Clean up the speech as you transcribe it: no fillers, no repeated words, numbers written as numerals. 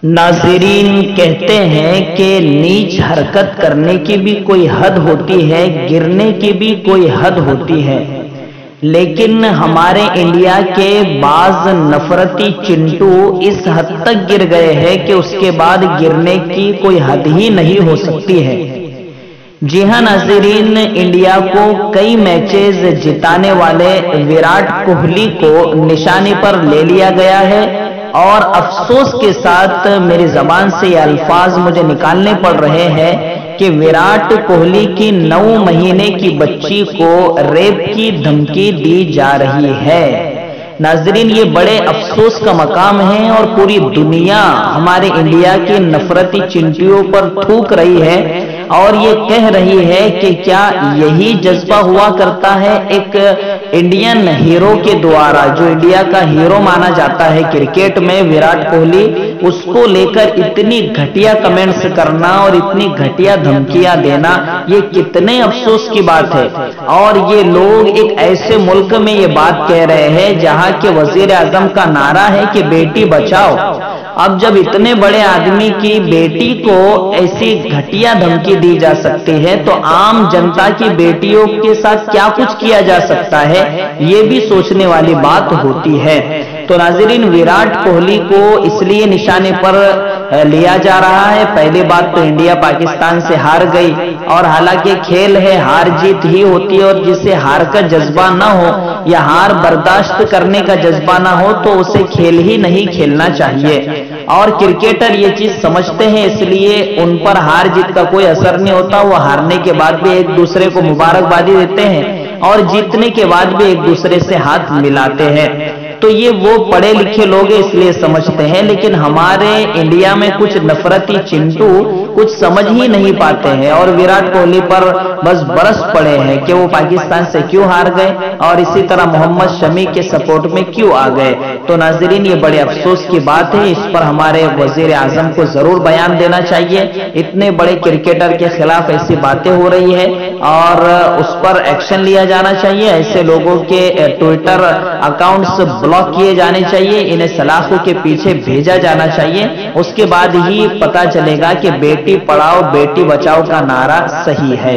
नाज़रीन कहते हैं कि नीच हरकत करने की भी कोई हद होती है, गिरने की भी कोई हद होती है। लेकिन हमारे इंडिया के बाज नफरती चिंटू इस हद तक गिर गए हैं कि उसके बाद गिरने की कोई हद ही नहीं हो सकती है। जी हां नाज़रीन, इंडिया को कई मैचेस जिताने वाले विराट कोहली को निशाने पर ले लिया गया है और अफसोस के साथ मेरी जबान से ये अल्फाज मुझे निकालने पड़ रहे हैं कि विराट कोहली की 9 महीने की बच्ची को रेप की धमकी दी जा रही है। नाजरीन, ये बड़े अफसोस का मकाम है और पूरी दुनिया हमारे इंडिया के नफरती चिंटियों पर थूक रही है और ये कह रही है कि क्या यही जज्बा हुआ करता है एक इंडियन हीरो के द्वारा, जो इंडिया का हीरो माना जाता है क्रिकेट में, विराट कोहली, उसको लेकर इतनी घटिया कमेंट्स करना और इतनी घटिया धमकियां देना, ये कितने अफसोस की बात है। और ये लोग एक ऐसे मुल्क में ये बात कह रहे हैं जहां के वजीर आजम का नारा है कि बेटी बचाओ। अब जब इतने बड़े आदमी की बेटी को ऐसी घटिया धमकी दी जा सकती है तो आम जनता की बेटियों के साथ क्या कुछ किया जा सकता है, ये भी सोचने वाली बात होती है। तो नाज़रीन, विराट कोहली को इसलिए निशाने पर लिया जा रहा है। पहली बात तो इंडिया पाकिस्तान से हार गई और हालांकि खेल है, हार जीत ही होती है और जिसे हार का जज्बा ना हो या हार बर्दाश्त करने का जज्बा ना हो तो उसे खेल ही नहीं खेलना चाहिए। और क्रिकेटर ये चीज समझते हैं, इसलिए उन पर हार जीत का कोई असर नहीं होता। वो हारने के बाद भी एक दूसरे को मुबारकबादी देते हैं और जीतने के बाद भी एक दूसरे से हाथ मिलाते हैं। तो ये वो पढ़े लिखे लोग इसलिए समझते हैं, लेकिन हमारे इंडिया में कुछ नफरती चिंटू कुछ समझ ही नहीं पाते हैं और विराट कोहली पर बस बरस पड़े हैं कि वो पाकिस्तान से क्यों हार गए और इसी तरह मोहम्मद शमी के सपोर्ट में क्यों आ गए। तो नाजरीन, ये बड़े अफसोस की बात है, इस पर हमारे वजीर आजम को जरूर बयान देना चाहिए। इतने बड़े क्रिकेटर के खिलाफ ऐसी बातें हो रही है और उस पर एक्शन लिया जाना चाहिए। ऐसे लोगों के ट्विटर अकाउंट्स ब्लॉक किए जाने चाहिए, इन्हें सलाखों के पीछे भेजा जाना चाहिए। उसके बाद ही पता चलेगा कि बेटी पढ़ाओ बेटी बचाओ का नारा सही है।